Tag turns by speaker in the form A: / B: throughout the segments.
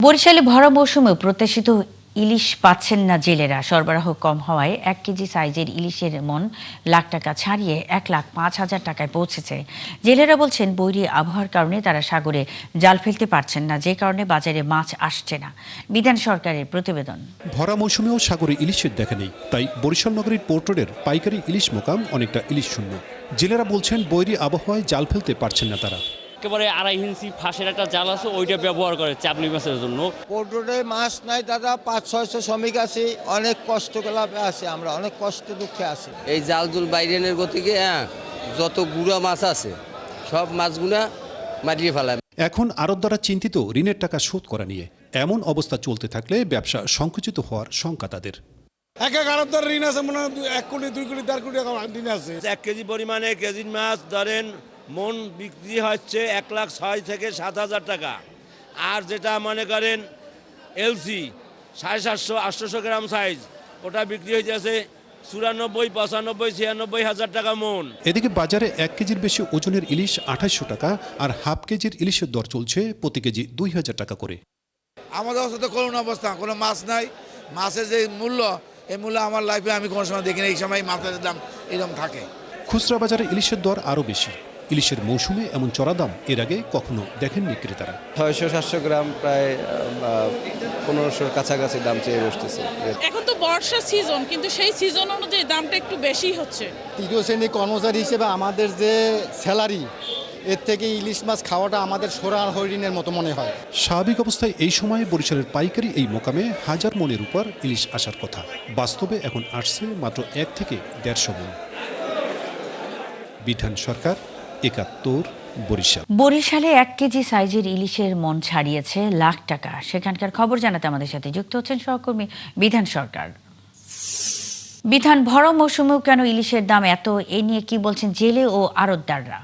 A: বরিশালে ভরা মৌসুমে প্রত্যাশিত ইলিশ পাচ্ছেন না জেলেরা। সরবরাহ কম হওয়ায় 1 কেজি সাইজের ইলিশের মন লাখ টাকা ছাড়িয়ে 1,05,000 টাকায় পৌঁছেছে। জেলেরা বলছেন বৈরী আবহাওয়ার কারণে তারা সাগরে জাল ফেলতে পারছেন না, যে কারণে বাজারে মাছ আসছে না। বিধান সরকারের প্রতিবেদন।
B: ভরা মৌসুমেও সাগরে ইলিশের দেখা নেই, তাই বরিশাল নগরীর পোর্ট রোডের পাইকারি ইলিশ মোকাম অনেকটা ইলিশ শূন্য। জেলেরা বলছেন বৈরী আবহাওয়ায় জাল ফেলতে পারছেন না তারা।
C: একেবারে 2.5 ইঞ্চি ফাঁসের একটা জাল আছে, ওইটা ব্যবহার করে চাপনি মাছের জন্য।
D: পোর্ট রোডে মাছ নাই দাদা, 500-600 শ্রমিক আছে, অনেক কষ্ট করে আছে, আমরা অনেক কষ্ট দুঃখে আছি।
E: এই জাল জুল বাইরেনের গতিকে যত গুঁড়া মাছ আছে সব মাছগুলা মারিয়ে ফেলায়।
B: এখন আড়তদাররা চিন্তিত ঋণের টাকা শোধ করা নিয়ে। এমন অবস্থা চলতে থাকলে ব্যবসা সংকুচিত হওয়ার শঙ্কা তাদের।
F: এক আড়তদার ঋণ আছে, মনে হয় 1 কোটি 2 কোটি 4 কোটি টাকা ঋণ আছে।
G: 1 কেজি পরিমাণে কেজির মাছ ধরেন মন বিক্রি হচ্ছে 1,06,000 থেকে 7,000 টাকা। আর যেটা মনে করেন এলসি 750-800 গ্রাম সাইজ, ওটা বিক্রি হয়ে যাচ্ছে 94-95-96 টাকা মন।
B: এদিকে বাজারে 1 কেজির বেশি ওজনের ইলিশ 2800 টাকা আর হাফ কেজির ইলিশের দর চলছে প্রতি কেজি 2000 টাকা করে।
F: আমাদের অবস্থা তো করুণ অবস্থা, কোনো মাছ নাই। মাছের যে মূল্য, এই মূল্য আমার লাইফে আমি কোনো সময় দেখিনি। এই সময় মাছের দাম এরকম থাকে।
B: খুচরা বাজারে ইলিশের দর আরও বেশি। ইলিশের মৌসুমে এমন চড়া দাম এর আগে কখনো দেখেননি ক্রেতারা।
H: 600-700 গ্রাম প্রায় 1500 কাছাকাছি দাম চেয়ে বসতেছে।
I: এখন তো বর্ষা সিজন, কিন্তু সেই সিজন অনুযায়ী দামটা একটু বেশি হচ্ছে।
J: তৃতীয় শ্রেণী কর্মচারী হিসেবে আমাদের যে স্যালারি, এর থেকে ইলিশ মাছ খাওয়াটা আমাদের সোনার হরিণের মতো মনে হয়।
B: স্বাভাবিক অবস্থায় এই সময়ে বরিশালের পাইকারি এই মোকামে 1000 মনের উপর ইলিশ আসার কথা। বাস্তবে এখন আসছে মাত্র 1 থেকে 150 মন। বিধান সরকার, 71, বরিশাল।
A: বরিশালে 1 কেজি সাইজের ইলিশের মন ছাড়িয়েছে লাখ টাকা। সেখানকার খবর জানাতে আমাদের সাথে যুক্ত হচ্ছেন সহকর্মী বিধান সরকার। বিধান, ভরা মৌসুমেও কেন ইলিশের দাম এত, এ নিয়ে কি বলছেন জেলে ও আড়তদাররা?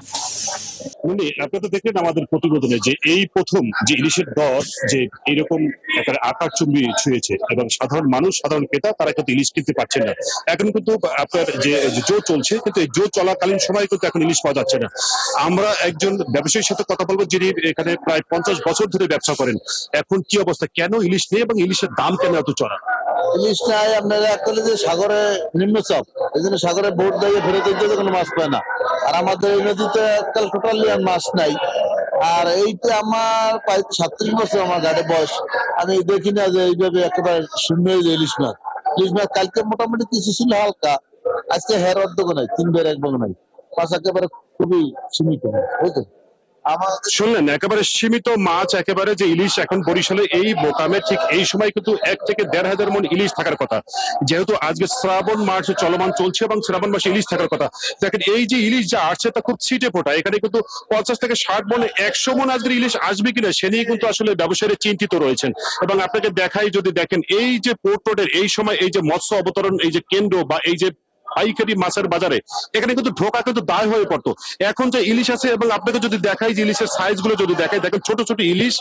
K: আপনারা দেখলেন আমাদের প্রতিবেদনে যে এই প্রথম যে ইলিশের দর যে এরকম একটা আকাশচুম্বী ছুঁয়েছে এবং সাধারণ মানুষ, সাধারণ ক্রেতা তারা কিন্তু ইলিশ কিনতে পারছেন না। এখন কিন্তু আপনার যে জো চলছে, কিন্তু এই জো চলাকালীন সময় কিন্তু এখন ইলিশ পাওয়া যাচ্ছে না। আমরা একজন ব্যবসায়ীর সাথে কথা বলবো যিনি এখানে প্রায় 50 বছর ধরে ব্যবসা করেন। এখন কি অবস্থা, কেন ইলিশ নেই এবং ইলিশের দাম কেন এত চড়া?
L: ইলিশ নাই আপনারা একচুয়ালি যে সাগরে নিম্নচাপ, এই জন্য সাগরে বোট দিয়ে ফেরত দিতে কোনো মাছ পায় না। আর আমাদের এই নদীতে এককাল টোটালি মাছ নাই। আর এইটা আমার প্রায় 37 বছর আমার গাড়ি বয়স, আমি দেখি না যে এইভাবে একেবারে শূন্য হয়ে যায় ইলিশ মাছ। ইলিশ মাছ কালকে মোটামুটি কিছু ছিল হালকা, আজকে হের অর্ধেক নাই, 3 ভাগ 1 ভাগ নাই, মাছ একেবারে খুবই সীমিত, বুঝলেন।
K: শুনলেন, একেবারে সীমিত মাছ, একেবারে যে ইলিশ এখন বরিশালে এই মোকামে ঠিক এই সময় কিন্তু 1 থেকে 1,500 মন ইলিশ থাকার কথা। যেহেতু আজকে শ্রাবণ মাস চলমান চলছে এবং শ্রাবণ মাসে ইলিশ থাকার কথা। দেখেন এই যে ইলিশ যা আসছে তা খুব ছিটে ফোটা। এখানে কিন্তু 50 থেকে 60 মনে 100 মন আজকের ইলিশ আসবে কিনা সে নিয়ে কিন্তু আসলে ব্যবসায়ীরা চিন্তিত রয়েছেন। এবং আপনাকে দেখাই, যদি দেখেন এই যে পোর্ট রোডের এই সময় এই যে মৎস্য অবতরণ এই যে কেন্দ্র বা এই যে পাইকারি মাছের বাজারে, এখানে কিন্তু ঢোকা কিন্তু দায় হয়ে পড়তো। এখন যে ইলিশ আছে এবং আপনাকে যদি দেখাই যে ইলিশের সাইজ গুলো যদি দেখাই, দেখেন ছোট ছোট ইলিশ,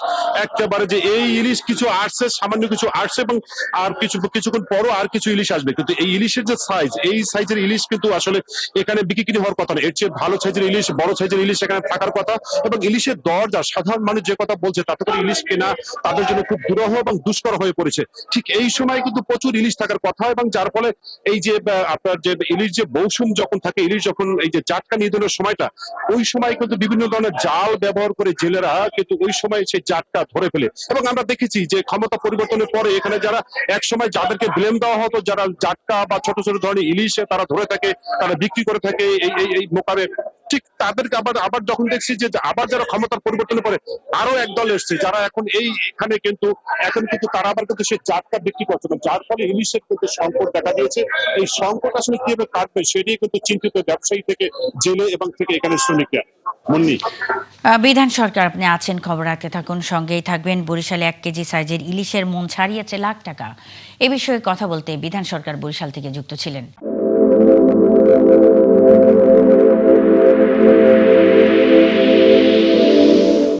K: একেবারে যে এই ইলিশ কিছু আসছে, সামান্য কিছু আসছে এবং আর কিছুক্ষণ পরও আর কিছু ইলিশ আসবে। কিন্তু এই ইলিশের যে সাইজ, এই সাইজের ইলিশ কিন্তু আসলে এখানে বিক্রি হওয়ার কথা না। এর চেয়ে ভালো সাইজের ইলিশ, বড় সাইজের ইলিশ এখানে থাকার কথা। এবং ইলিশের দর যা সাধারণ মানুষ যে কথা বলছে, তাতে করে ইলিশ কেনা তাদের জন্য খুব দুরূহ এবং দুষ্কর হয়ে পড়েছে। ঠিক এই সময় কিন্তু প্রচুর ইলিশ থাকার কথা এবং যার ফলে এই যে আপনার যে ইলিশ যে মৌসুম যখন থাকে, ইলিশ যখন এই যে জাটকা নিধনের সময়টা, ওই সময় কিন্তু বিভিন্ন ধরনের জাল ব্যবহার করে জেলেরা কিন্তু ওই সময় সেই জাটকা ধরে ফেলে। এবং আমরা দেখেছি যে ক্ষমতা পরিবর্তনের পরে এখানে যারা এক সময় যাদেরকে ব্লেম দেওয়া হতো, যারা জাটকা বা ছোট ছোট ধরনের ইলিশে তারা ধরে থাকে, তারা বিক্রি করে থাকে এই মোকামে, ঠিক তাদেরকে আবার যখন দেখছি যে আবার যারা ক্ষমতার পরিবর্তনের পরে আরো একদল এসছে, যারা এখন এইখানে কিন্তু এখন কিন্তু তারা আবার কিন্তু সেই জাটকা বিক্রি করছে না, যার ফলে ইলিশের কিন্তু সংকট দেখা দিয়েছে। এই সংকট আসলে কিভাবে কাটবে সেটি কিন্তু চিন্তিত ব্যবসায়ী থেকে জেলে এবং থেকে এখানে শ্রমিকরা। মুন্নি।
A: বিধান সরকার, আপনি আছেন, খবর রাখতে থাকুন, সঙ্গেই থাকবেন। বরিশালে 1 কেজি সাইজের ইলিশের মন ছাড়িয়েছে লাখ টাকা। এ বিষয়ে কথা বলতে বিধান সরকার বরিশাল থেকে যুক্ত ছিলেন।